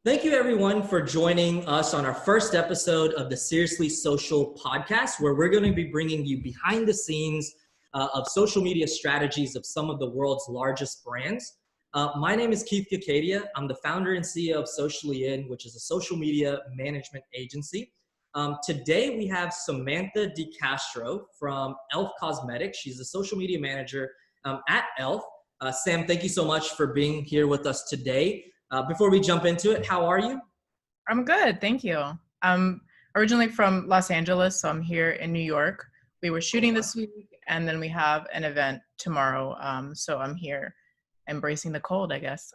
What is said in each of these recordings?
Thank you, everyone, for joining us on our first episode of the Seriously Social podcast, where we're going to be bringing you behind the scenes of social media strategies of some of the world's largest brands. My name is Keith Cacadia. I'm the founder and CEO of Socially In, which is a social media management agency. Today, we have Samantha Castro from E.L.F Cosmetics. She's a social media manager at E.L.F. Sam, thank you so much for being here with us today. Before we jump into it, how are you? I'm good, thank you. I'm originally from Los Angeles, so I'm here in New York. We were shooting this week, and then we have an event tomorrow, so I'm here embracing the cold, I guess.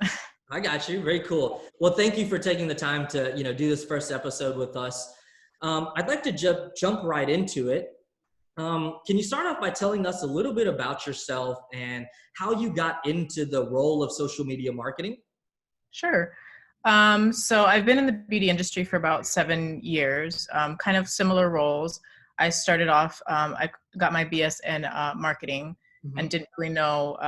I got you. Very cool. Well, thank you for taking the time to do this first episode with us. I'd like to jump right into it. Can you start off by telling us a little bit about yourself and how you got into the role of social media marketing? Sure. So I've been in the beauty industry for about 7 years, kind of similar roles. I started off, I got my BS in marketing and didn't really know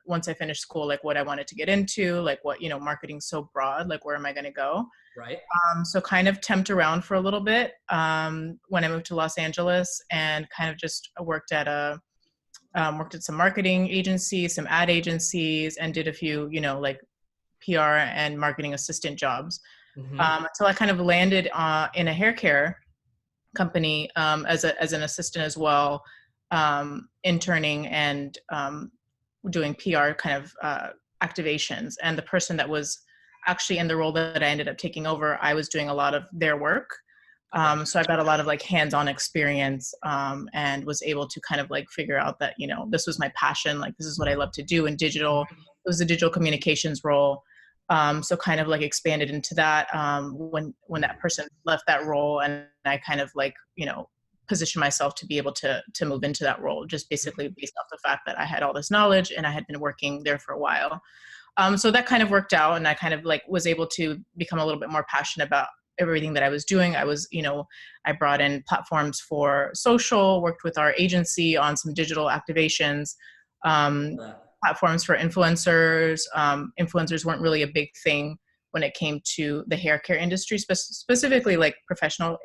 once I finished school, like what I wanted to get into, like what, marketing's so broad, like where am I going to go? Right. So kind of temped around for a little bit when I moved to Los Angeles and kind of just worked at some marketing agencies, some ad agencies, and did a few, like PR and marketing assistant jobs until I kind of landed in a hair care company as an assistant as well, interning and doing PR kind of activations. And the person that was actually in the role that I ended up taking over, I was doing a lot of their work. So I got a lot of like hands-on experience and was able to kind of like figure out that, this was my passion. Like this is what I love to do in digital. It was a digital communications role. So kind of like expanded into that when that person left that role, and I kind of like, positioned myself to be able to move into that role, just basically based off the fact that I had all this knowledge and I had been working there for a while. So that kind of worked out, and I kind of like was able to become a little bit more passionate about everything that I was doing. I was, I brought in platforms for social, worked with our agency on some digital activations, platforms for influencers. Influencers weren't really a big thing when it came to the hair care industry, specifically like professional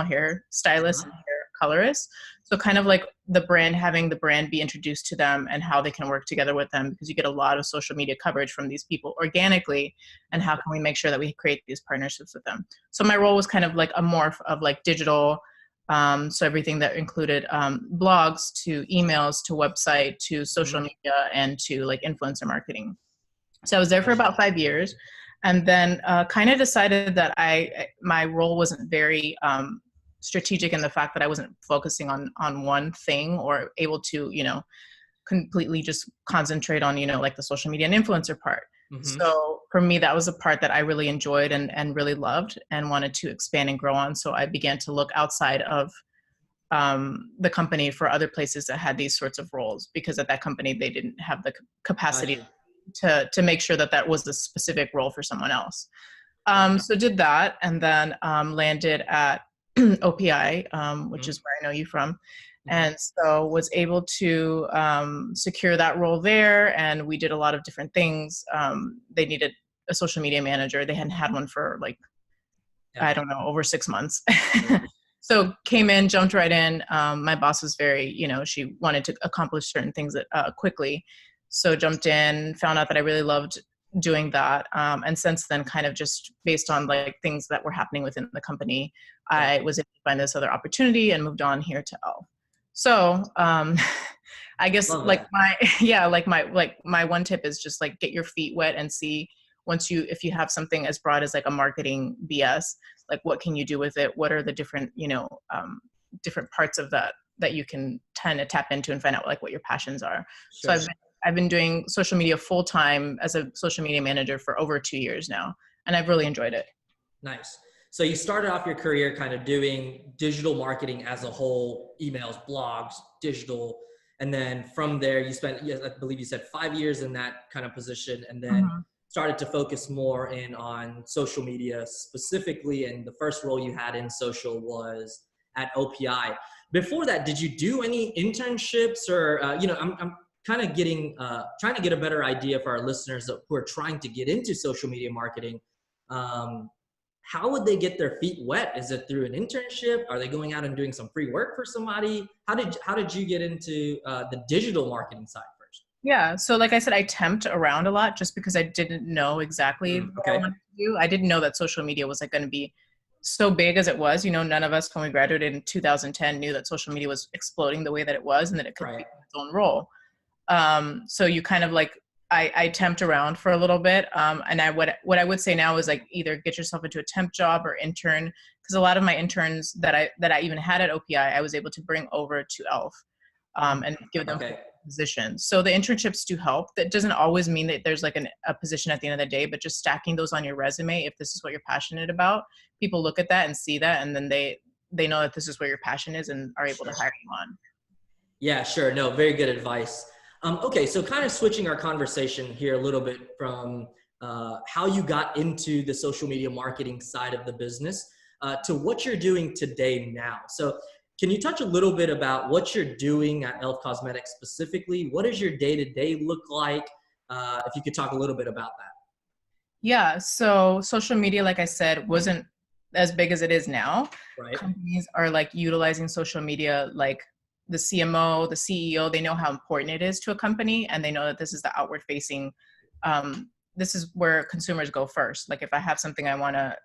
hair stylists and hair colorists. So kind of like having the brand be introduced to them and how they can work together with them, because you get a lot of social media coverage from these people organically, and how can we make sure that we create these partnerships with them. So my role was kind of like a morph of like digital. So everything that included blogs to emails to website to social media and to like influencer marketing. So I was there for about 5 years, and then kind of decided that my role wasn't very strategic in the fact that I wasn't focusing on one thing or able to, completely just concentrate on, like the social media and influencer part. So for me, that was a part that I really enjoyed and really loved and wanted to expand and grow on. So I began to look outside of the company for other places that had these sorts of roles, because at that company, they didn't have the capacity to make sure that was a specific role for someone else. So did that, and then landed at OPI, which is where I know you from. And so was able to secure that role there, and we did a lot of different things. They needed a social media manager. They hadn't had one for like, I don't know, over 6 months. So came in, jumped right in. My boss was very, she wanted to accomplish certain things quickly. So jumped in, found out that I really loved doing that. And since then, kind of just based on like things that were happening within the company, I was able to find this other opportunity and moved on here to E.L.F. So I guess my one tip is just like get your feet wet and see if you have something as broad as like a marketing BS, like what can you do with it? What are the different, different parts of that you can kind of tap into and find out like what your passions are. Sure. So I've been doing social media full time as a social media manager for over 2 years now, and I've really enjoyed it. Nice. So you started off your career kind of doing digital marketing as a whole, emails, blogs, digital. And then from there you spent, I believe you said 5 years in that kind of position, and then started to focus more in on social media specifically. And the first role you had in social was at OPI. Before that, did you do any internships or, I'm kind of trying to get a better idea for our listeners who are trying to get into social media marketing. How would they get their feet wet? Is it through an internship? Are they going out and doing some free work for somebody? How did you get into the digital marketing side first? Yeah. So like I said, I temped around a lot just because I didn't know exactly what I Okay. wanted to do. I didn't know that social media was like going to be so big as it was. You know, none of us when we graduated in 2010 knew that social media was exploding the way that it was and that it could be Right. its own role. So you kind of like I temped around for a little bit. And what I would say now is like either get yourself into a temp job or intern, because a lot of my interns that I even had at OPI, I was able to bring over to E.L.F. And give them Okay. positions. So the internships do help. That doesn't always mean that there's like a position at the end of the day, but just stacking those on your resume, if this is what you're passionate about, people look at that and see that, and then they know that this is where your passion is and are able to hire you on. Yeah, sure. No, very good advice. Okay, so kind of switching our conversation here a little bit from how you got into the social media marketing side of the business to what you're doing today now. So can you touch a little bit about what you're doing at E.L.F Cosmetics specifically? What does your day-to-day look like? If you could talk a little bit about that. Yeah. So social media, like I said, wasn't as big as it is now. Right. Companies are like utilizing social media, like the CMO, the CEO, they know how important it is to a company, and they know that this is the outward facing, this is where consumers go first. Like if I have something I want to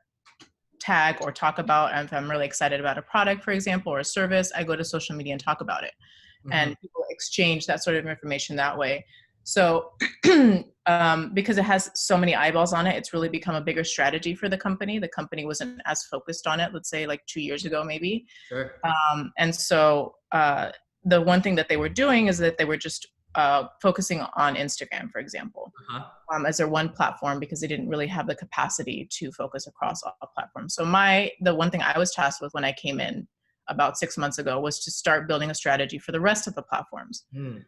tag or talk about, and if I'm really excited about a product, for example, or a service, I go to social media and talk about it. Mm-hmm. And people exchange that sort of information that way. So because it has so many eyeballs on it, it's really become a bigger strategy for the company. The company wasn't as focused on it, let's say like 2 years ago, maybe. Sure. And so the one thing that they were doing is that they were just focusing on Instagram, for example, Uh-huh. as their one platform, because they didn't really have the capacity to focus across all platforms. So the one thing I was tasked with when I came in about 6 months ago was to start building a strategy for the rest of the platforms. Mm.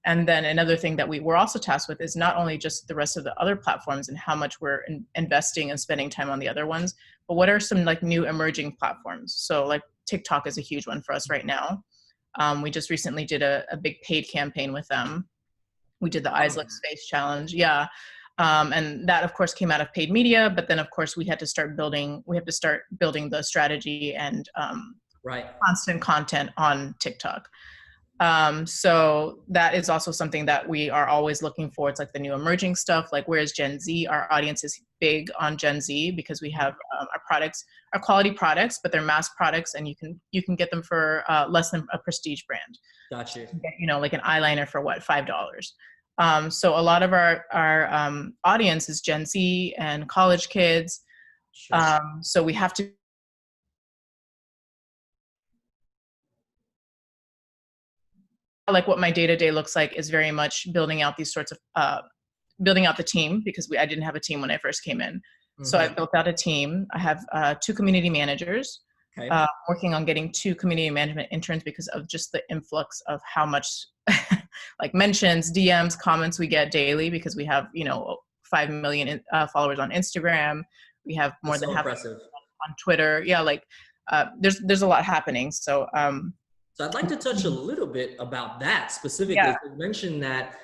And then another thing that we were also tasked with is not only just the rest of the other platforms and how much we're investing and spending time on the other ones, but what are some like new emerging platforms? So like TikTok is a huge one for us right now. We just recently did a big paid campaign with them. We did the eyeslipsface challenge. Yeah. And that of course came out of paid media, but then of course we have to start building the strategy and Right. constant content on TikTok. So that is also something that we are always looking for. It's like the new emerging stuff, like where's Gen Z? Our audience is big on Gen Z because we have our products, our quality products, but they're mass products, and you can get them for less than a prestige brand. Got you. You know, like an eyeliner for what, $5. So a lot of our audience is Gen Z and college kids. Sure. So we have to like what my day-to-day looks like is very much building out these sorts of building out the team, because I didn't have a team when I first came in. So I built out a team. I have 2 community managers. Okay. Working on getting 2 community management interns because of just the influx of how much like mentions, DMs, comments we get daily, because we have 5 million followers on Instagram. We have more than half impressive. on Twitter. Yeah, like there's a lot happening. So So I'd like to touch a little bit about that specifically. Yeah. You mentioned that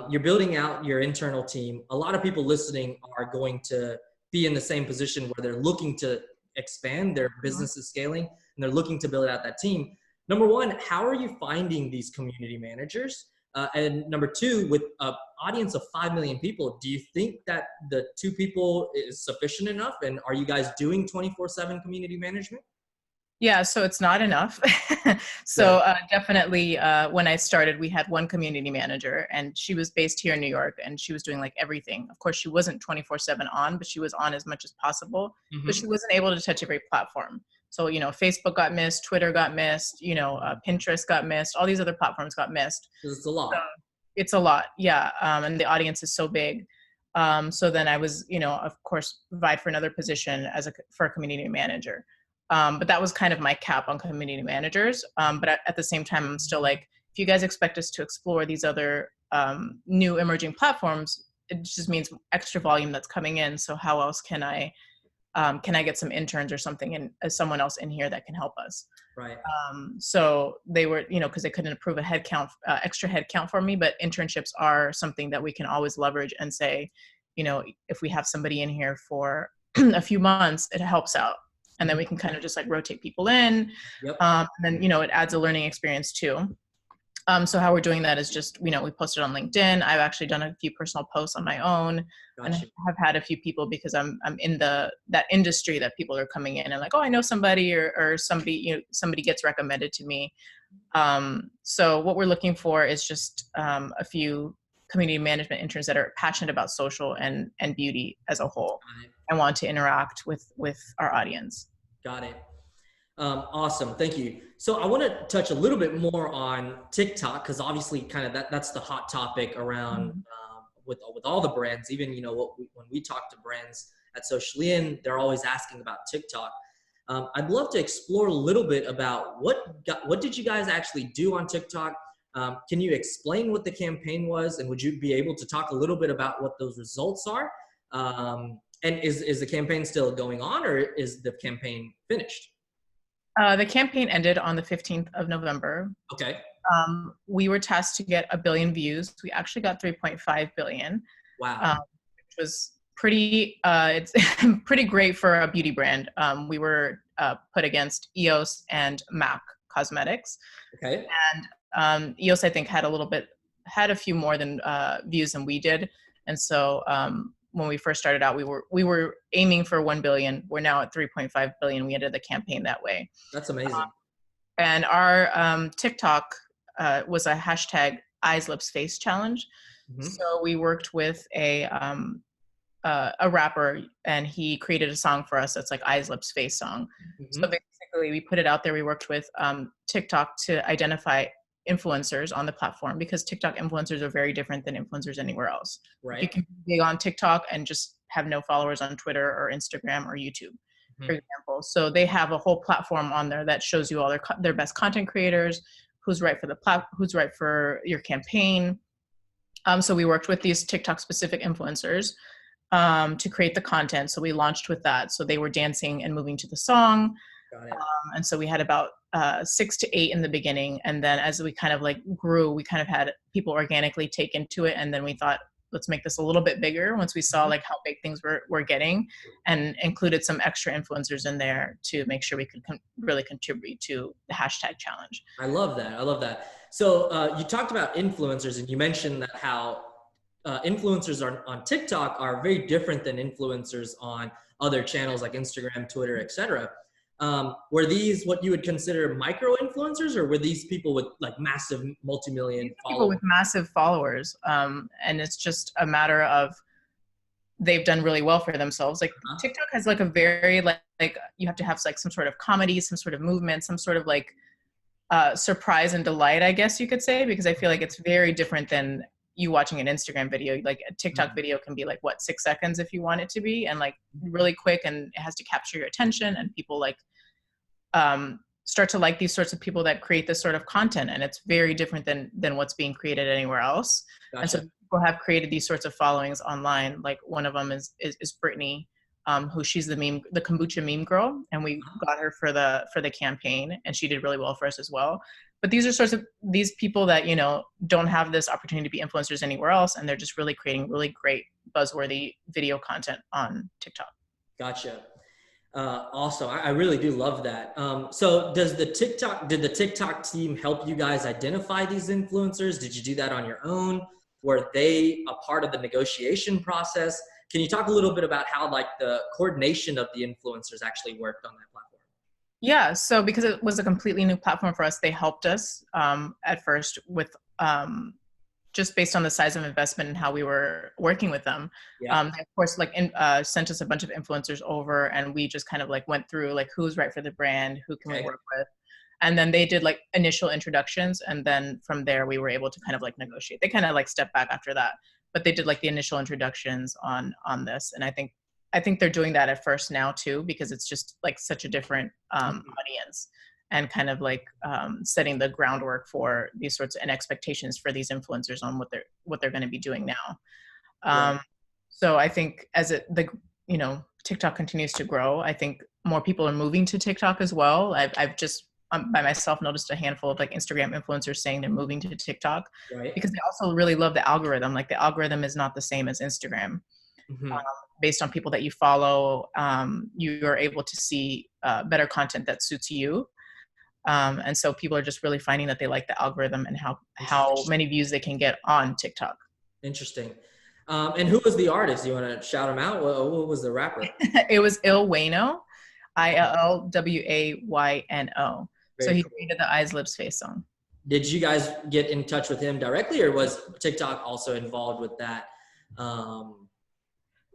you're building out your internal team. A lot of people listening are going to be in the same position where they're looking to expand, their business is scaling, and they're looking to build out that team. Number one, how are you finding these community managers? And number two, with an audience of 5 million people, do you think that the 2 people is sufficient enough? And are you guys doing 24/7 community management? Yeah, so it's not enough. So definitely when I started, we had 1 community manager, and she was based here in New York, and she was doing like everything. Of course, she wasn't 24/7 on, but she was on as much as possible, but she wasn't able to touch every platform. So, Facebook got missed, Twitter got missed, Pinterest got missed, all these other platforms got missed. It's a lot. So it's a lot. Yeah. And the audience is so big. So then I was, of course, vied for another position for a community manager. But that was kind of my cap on community managers. But at the same time, I'm still like, if you guys expect us to explore these other new emerging platforms, it just means extra volume that's coming in. So how else can I get some interns or something and someone else in here that can help us? Right. So they were, because they couldn't approve a extra head count for me, but internships are something that we can always leverage and say, if we have somebody in here for a few months, it helps out. And then we can kind of just like rotate people in. Yep. And then, it adds a learning experience too. So how we're doing that is just, we posted on LinkedIn. I've actually done a few personal posts on my own. Gotcha. And have had a few people, because I'm in that industry, that people are coming in and like, oh, I know somebody, or somebody, somebody gets recommended to me. So what we're looking for is just a few community management interns that are passionate about social and beauty as a whole, and want to interact with our audience. Got it. Awesome. Thank you. So I want to touch a little bit more on TikTok, because obviously kind of that's the hot topic around with all the brands. Even, when we talk to brands at Socially In, they're always asking about TikTok. I'd love to explore a little bit about what did you guys actually do on TikTok? Can you explain what the campaign was, and would you be able to talk a little bit about what those results are? And is the campaign still going on, or is the campaign finished? The campaign ended on the 15th of November. Okay. We were tasked to get 1 billion views. We actually got 3.5 billion. Wow. Which was pretty, it's pretty great for a beauty brand. We were put against E.L.F and MAC Cosmetics. Okay. And E.L.F, I think, had a few more than views than we did. And so when we first started out, we were aiming for 1 billion. We're now at 3.5 billion. We ended the campaign that way. That's amazing. And our TikTok was a hashtag eyeslipsface challenge. Mm-hmm. So we worked with a rapper, and he created a song for us that's like eyeslipsface song. Mm-hmm. So basically we put it out there. We worked with TikTok to identify influencers on the platform, because TikTok influencers are very different than influencers anywhere else. Right. You can be on TikTok and just have no followers on Twitter or Instagram or YouTube, for example. So they have a whole platform on there that shows you all their best content creators, who's right for who's right for your campaign. So we worked with these TikTok specific influencers to create the content. So we launched with that. So they were dancing and moving to the song. Got it. And so we had about 6 to 8 in the beginning. And then as we kind of like grew, we kind of had people organically take into it. And then we thought, let's make this a little bit bigger, once we saw like how big things were getting, and included some extra influencers in there to make sure we could really contribute to the hashtag challenge. I love that. So you talked about influencers, and you mentioned that how influencers on TikTok are very different than influencers on other channels like Instagram, Twitter, etc. Were these what you would consider micro influencers, or were these people with like massive multi-million followers? People with massive followers. And it's just a matter of they've done really well for themselves. Like TikTok has like a very like you have to have like some sort of comedy, some sort of movement, some sort of like surprise and delight, I guess you could say, because I feel like it's very different than you watching an Instagram video. Like a TikTok video can be like 6 seconds if you want it to be, and like really quick, and it has to capture your attention, and people like start to like these sorts of people that create this sort of content, and it's very different than what's being created anywhere else. Gotcha. And so people have created these sorts of followings online. Like one of them is Brittany, who she's the kombucha meme girl, and we got her for the campaign, and she did really well for us as well. But these are these people that, don't have this opportunity to be influencers anywhere else, and they're just really creating really great buzzworthy video content on TikTok. Gotcha. Awesome. I really do love that. So did the TikTok team help you guys identify these influencers? Did you do that on your own? Were they a part of the negotiation process? Can you talk a little bit about how like the coordination of the influencers actually worked on that platform? Yeah, so because it was a completely new platform for us, they helped us at first with just based on the size of investment and how we were working with them. Yeah. They, of course, sent us a bunch of influencers over, and we just kind of like went through like who's right for the brand, who can we work with. And then they did like initial introductions, and then from there we were able to kind of like negotiate. They kind of like stepped back after that, but they did like the initial introductions on this. And I think they're doing that at first now too, because it's just like such a different audience, and kind of like setting the groundwork for these sorts and expectations for these influencers on what they're going to be doing now. So I think as TikTok continues to grow, I think more people are moving to TikTok as well. I've just by myself noticed a handful of like Instagram influencers saying they're moving to TikTok, because they also really love the algorithm. Like the algorithm is not the same as Instagram. Mhm. Based on people that you follow, you are able to see better content that suits you. And so people are just really finding that they like the algorithm and how many views they can get on TikTok. Interesting. And who was the artist? You want to shout him out? What was the rapper? It was Illwayno, Illwayno. So Very he cool. created the Eyeslipsface song. Did you guys get in touch with him directly, or was TikTok also involved with that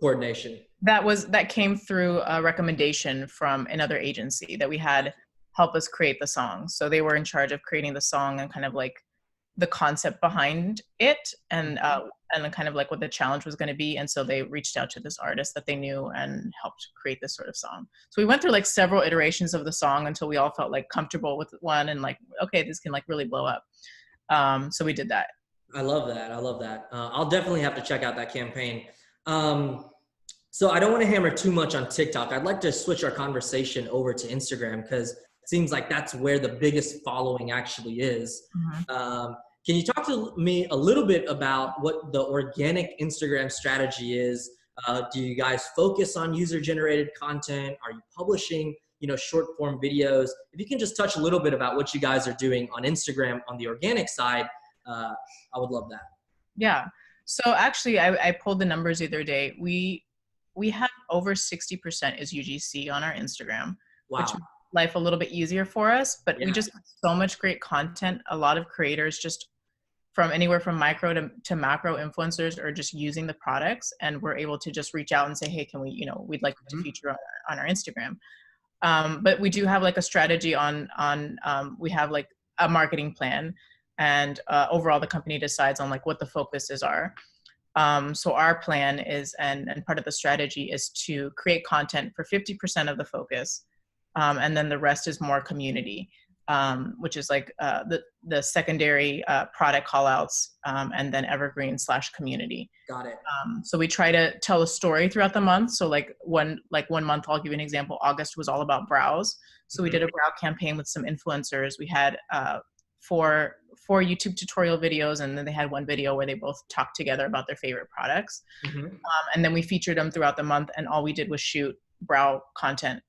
coordination? That came through a recommendation from another agency that we had help us create the song. So they were in charge of creating the song and kind of like the concept behind it, and kind of like what the challenge was going to be. And so they reached out to this artist that they knew and helped create this sort of song. So we went through like several iterations of the song until we all felt like comfortable with one and like, okay, this can like really blow up. So we did that. I love that. I love that. I'll definitely have to check out that campaign. So I don't want to hammer too much on TikTok. I'd like to switch our conversation over to Instagram because it seems like that's where the biggest following actually is. Can you talk to me a little bit about what the organic Instagram strategy is? Do you guys focus on user-generated content? Are you publishing, short form videos? If you can just touch a little bit about what you guys are doing on Instagram on the organic side, I would love that. Yeah. So actually, I pulled the numbers the other day. We have over 60% is UGC on our Instagram, Wow. which makes life a little bit easier for us. But Yeah. we just have so much great content. A lot of creators just from anywhere from micro to macro influencers are just using the products, and we're able to just reach out and say, hey, can we, we'd like to feature on our Instagram. But we do have like a strategy on we have like a marketing plan, and overall the company decides on like what the focuses are. So our plan is, and part of the strategy is to create content for 50% of the focus. And then the rest is more community, which is like the secondary product callouts, and then evergreen / community. Got it. So we try to tell a story throughout the month. So like one month, I'll give you an example. August was all about brows. So we did a brow campaign with some influencers. We had four YouTube tutorial videos, and then they had one video where they both talked together about their favorite products. And then we featured them throughout the month, and all we did was shoot brow content.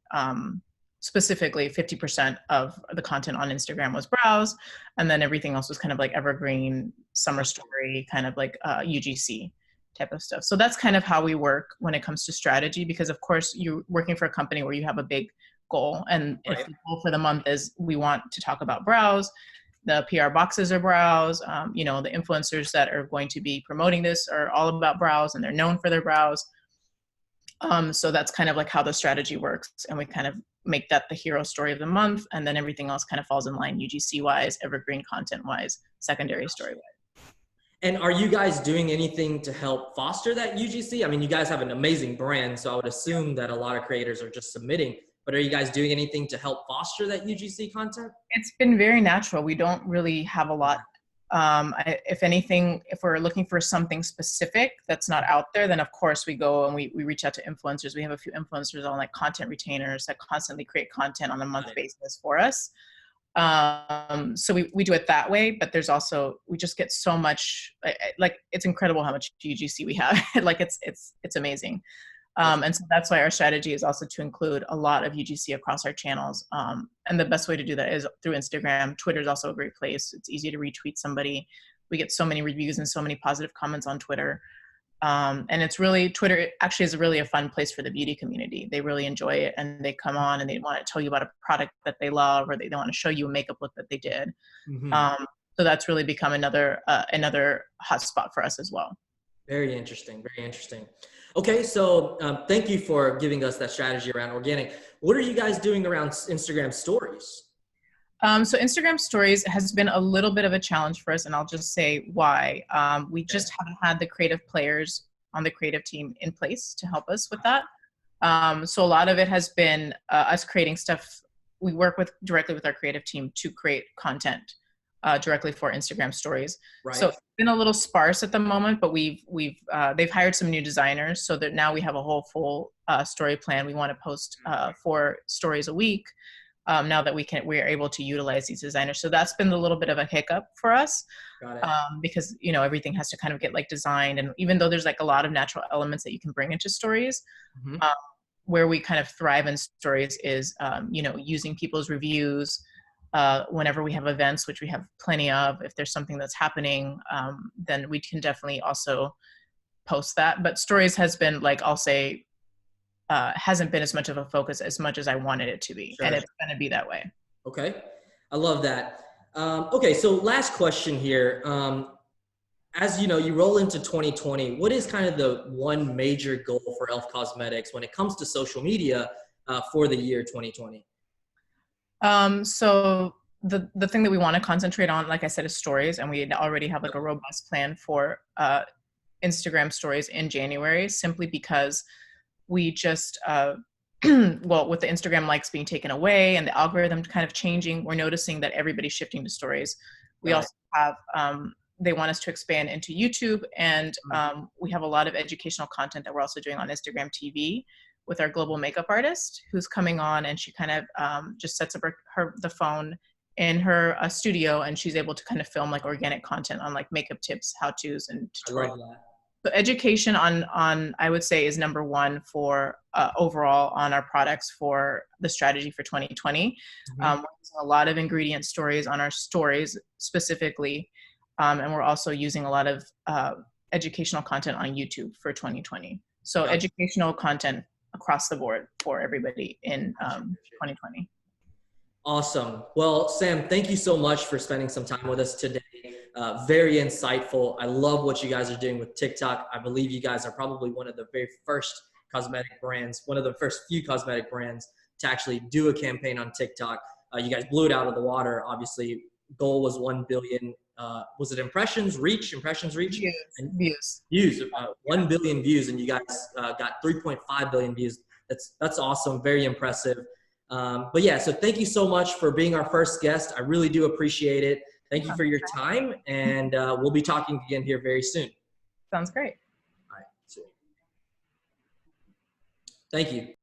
Specifically 50% of the content on Instagram was brows, and then everything else was kind of like evergreen, summer story, kind of like UGC type of stuff. So that's kind of how we work when it comes to strategy, because of course you're working for a company where you have a big goal, and if the goal for the month is we want to talk about brows, the PR boxes are brows, the influencers that are going to be promoting this are all about brows and they're known for their brows. So that's kind of like how the strategy works, and we kind of make that the hero story of the month, and then everything else kind of falls in line UGC wise, evergreen content wise, secondary story wise. And are you guys doing anything to help foster that UGC? I mean, you guys have an amazing brand, so I would assume that a lot of creators are just submitting, but are you guys doing anything to help foster that UGC content? It's been very natural. We don't really have a lot. If anything, if we're looking for something specific that's not out there, then of course we go and we reach out to influencers. We have a few influencers on like content retainers that constantly create content on a month basis for us. So we do it that way, but there's also, we just get so much, like it's incredible how much UGC we have. Like it's amazing. And so that's why our strategy is also to include a lot of UGC across our channels. And the best way to do that is through Instagram. Twitter is also a great place. It's easy to retweet somebody. We get so many reviews and so many positive comments on Twitter. And it's really, Twitter actually is really a fun place for the beauty community. They really enjoy it, and they come on and they want to tell you about a product that they love, or they want to show you a makeup look that they did. So that's really become another hot spot for us as well. Very interesting. Very interesting. Okay. So thank you for giving us that strategy around organic. What are you guys doing around Instagram stories? So Instagram stories has been a little bit of a challenge for us, and I'll just say why. We just haven't had the creative players on the creative team in place to help us with that. So a lot of it has been us creating stuff. We work directly with our creative team to create content directly for Instagram stories. So it's been a little sparse at the moment, but they've hired some new designers, so that now we have a whole full story plan. We want to post 4 stories a week. now that we're able to utilize these designers. So that's been a little bit of a hiccup for us. Got it. Because, you know, everything has to kind of get like designed. And even though there's like a lot of natural elements that you can bring into stories, Mhm. where we kind of thrive in stories is, you know, using people's reviews whenever we have events, which we have plenty of. If there's something that's happening, then we can definitely also post that. But stories has been, like, I'll say, hasn't been as much of a focus as much as I wanted it to be. Sure. And it's going to be that way. Okay. I love that. Okay. So last question here. As you know, you roll into 2020, what is kind of the one major goal for E.L.F. Cosmetics when it comes to social media for the year 2020? So the thing that we want to concentrate on, like I said, is stories. And we already have like a robust plan for Instagram stories in January, simply because we just, well, with the Instagram likes being taken away and the algorithm kind of changing, we're noticing that everybody's shifting to stories. We Got also have, they want us to expand into YouTube, and we have a lot of educational content that we're also doing on Instagram TV with our global makeup artist, who's coming on, and she kind of just sets up the phone in her studio, and she's able to kind of film like organic content on like makeup tips, how-tos, and tutorials. I love that. So education on I would say is number one for overall on our products for the strategy for 2020. We're using a lot of ingredient stories on our stories specifically, and we're also using a lot of educational content on YouTube for 2020. So educational content across the board for everybody in 2020. Awesome. Well, Sam, thank you so much for spending some time with us today. Very insightful. I love what you guys are doing with TikTok. I believe you guys are probably one of the very first cosmetic brands, one of the first few cosmetic brands to actually do a campaign on TikTok. You guys blew it out of the water. Obviously, goal was 1 billion. Was it impressions reach? Views. 1 billion views, and you guys got 3.5 billion views. That's awesome. Very impressive. But yeah, so thank you so much for being our first guest. I really do appreciate it. Thank you for your time, and we'll be talking again here very soon. Sounds great. All right. Thank you.